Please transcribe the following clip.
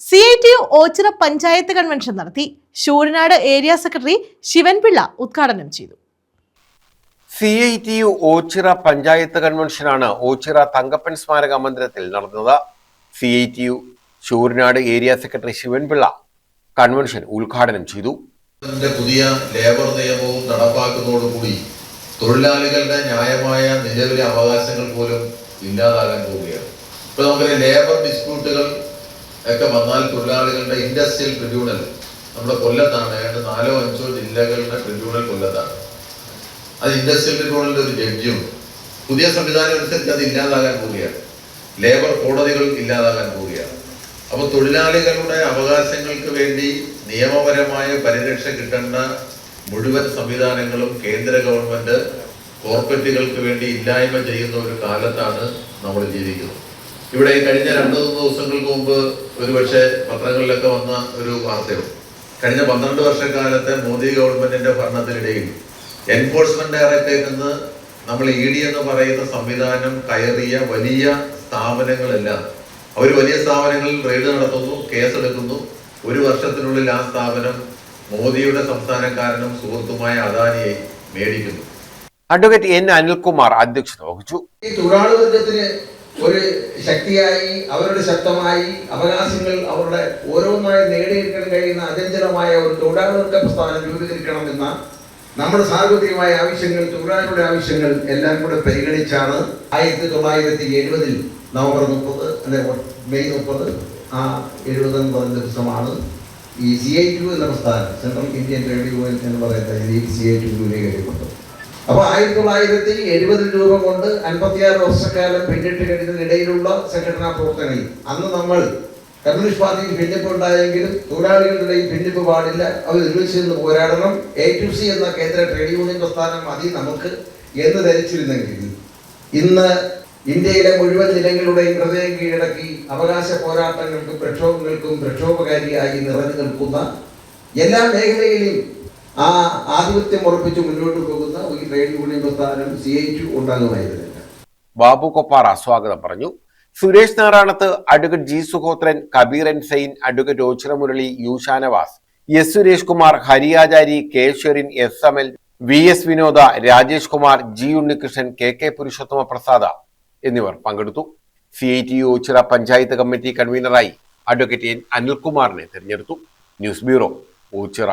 CITU Ochira panchayat convention നടത്തി. Sooranad area secretary Sivan Pillai ഉദ്ഘാടനം ചെയ്തു. CITU ഓച്ചിറ പഞ്ചായത്ത് കൺവെൻഷനാണ് ഓച്ചിറ തങ്കപ്പൻ സ്മാരക മന്ദിരത്തിൽ നടന്നത്. CITU Sooranad area secretary Sivan Pillai convention ഉദ്ഘാടനം ചെയ്തു. പുതിയ ലേബർ നിയമവും നടപ്പാക്കുന്നതോടുകൂടി തൊഴിലാളികളുടെ ന്യായമായ നിലവിലെ അവകാശങ്ങൾ പോലും ഇല്ലാതാകാൻ പോവുകയാണ്. ഇപ്പൊ നമുക്കറിയാം, ലേബർ ഡിസ്പ്യൂട്ടുകൾ ഒക്കെ വന്നാൽ തൊഴിലാളികളുടെ ഇൻഡസ്ട്രിയൽ ട്രിബ്യൂണൽ നമ്മുടെ കൊല്ലത്താണ്. ഏതാണ്ട് 4-5 ജില്ലകളുടെ ട്രിബ്യൂണൽ കൊല്ലത്താണ്. അത് ഇൻഡസ്ട്രിയൽ ട്രിബ്യൂണലിന്റെ ഒരു ജഡ്ജിയുണ്ട്. പുതിയ സംവിധാനം അനുസരിച്ച് അത് ഇല്ലാതാകാൻ പോവുകയാണ്. ലേബർ കോടതികൾ ഇല്ലാതാകാൻ പോവുകയാണ്. അപ്പോൾ തൊഴിലാളികളുടെ അവകാശങ്ങൾക്ക് വേണ്ടി നിയമപരമായ പരിരക്ഷ കിട്ടേണ്ട മുഴുവൻ സംവിധാനങ്ങളും കേന്ദ്ര ഗവൺമെന്റ് കോർപ്പറേറ്റുകൾക്ക് വേണ്ടി ഇല്ലായ്മ ചെയ്യുന്ന ഒരു കാലത്താണ് നമ്മൾ ജീവിക്കുന്നത്. ഇവിടെ കഴിഞ്ഞ 2-3 ദിവസങ്ങൾക്ക് മുമ്പ് ഒരുപക്ഷെ പത്രങ്ങളിലൊക്കെ വന്ന ഒരു വാർത്തയുണ്ട്. കഴിഞ്ഞ 12 വർഷക്കാലത്തെ മോദി ഗവൺമെന്റിന്റെ ഭരണത്തിനിടയിൽ എൻഫോഴ്സ്മെന്റ് ഡയറക്ടറേറ്റിൽ നിന്ന് നമ്മൾ ED എന്ന് പറയുന്ന സംവിധാനം കയറിയ വലിയ സ്ഥാപനങ്ങളെല്ലാം അവർ വലിയ സ്ഥാപനങ്ങളിൽ റെയ്ഡ് നടത്തുന്നു, കേസെടുക്കുന്നു. 1 വർഷത്തിനുള്ളിൽ ആ സ്ഥാപനം മോദിയുടെ സംസ്ഥാനക്കാരനും സുഹൃത്തുമായ അദാനിയെ മേടിക്കുന്നു. Advocate N. അനിൽകുമാർ അധ്യക്ഷത വഹിച്ചു. ഈ തൊഴിലാളി വർഗത്തിന് ഒരു ശക്തിയായി, അവരുടെ ശക്തമായി അവകാശങ്ങൾ അവരുടെ ഓരോന്നായി നേടിയെടുക്കാൻ കഴിയുന്ന അചഞ്ചലമായ ഒരു തൊഴിലാളി വർഗ പ്രസ്ഥാനം രൂപീകരിക്കണമെന്ന നമ്മുടെ സാർവത്രികമായ ആവശ്യങ്ങൾ, തൊഴിലാളികളുടെ ആവശ്യങ്ങൾ എല്ലാം കൂടെ പരിഗണിച്ചാണ് 1970 നവംബർ 30 മെയ് 30 ആ 70 എന്ന് പറയുന്ന ദിവസമാണ് ഈ CITU എന്ന പ്രസ്ഥാനം, സെൻട്രൽ ഇന്ത്യൻ ട്രേഡ് യൂണിയൻ എന്ന് പറയുന്ന രീതിയിൽ CITU രൂപീകരിക്കപ്പെട്ടു. അപ്പോൾ 1970 രൂപം കൊണ്ട് 56 വർഷക്കാലം പിന്നിട്ട് കഴിഞ്ഞതിനിടയിലുള്ള സംഘടനാ പ്രവർത്തനങ്ങളിൽ അന്ന് നമ്മൾ കമ്മ്യൂണിസ്റ്റ് പാർട്ടിയിൽ ഭിന്നിപ്പ് ഉണ്ടായെങ്കിലും തൊഴിലാളികളുടെ ഭിന്നിപ്പ് പാടില്ല, അവർ ഒരുമിച്ച് നിന്ന് പോരാടണം, A2C എന്ന കേന്ദ്ര ട്രേഡ് യൂണിയൻ പ്രസ്ഥാനം മതി നമുക്ക് എന്ന് ധരിച്ചിരുന്നെങ്കിൽ ഇന്ന് ഇന്ത്യയിലെ മുഴുവൻ ജനങ്ങളുടെയും ഹൃദയം കീഴടക്കി അവകാശ പോരാട്ടങ്ങൾക്കും പ്രക്ഷോഭങ്ങൾക്കും പ്രക്ഷോഭകാരിയായി നിറഞ്ഞു നിൽക്കുന്ന എല്ലാ മേഖലയിലും ആ ആധിപത്യം ഉറപ്പിച്ച് മുന്നോട്ട് പോകുന്ന ഈ ട്രേഡ് യൂണിയൻ പ്രസ്ഥാനം CITU ഉണ്ടാകുമായിരുന്നില്ല. ബാബു കൊപ്പാറ സ്വാഗതം പറഞ്ഞു. Suresh Naranath, advocate G. Suhothran, Kabeer N. Sain, advocate Ochira Murali, U. Shanavas, S. Suresh Kumar, Hariyachari, K. Sherin, S. Amal, VS Vinoda, Rajesh Kumar, G. Unnikrishnan, KK Purushothama പ്രസാദ എന്നിവർ പങ്കെടുത്തു. CITU ഓച്ചിറ പഞ്ചായത്ത് കമ്മിറ്റി കൺവീനറായി അഡ്വക്കേറ്റ് N. അനിൽകുമാറിനെ തെരഞ്ഞെടുത്തു. News bureau, Ochira.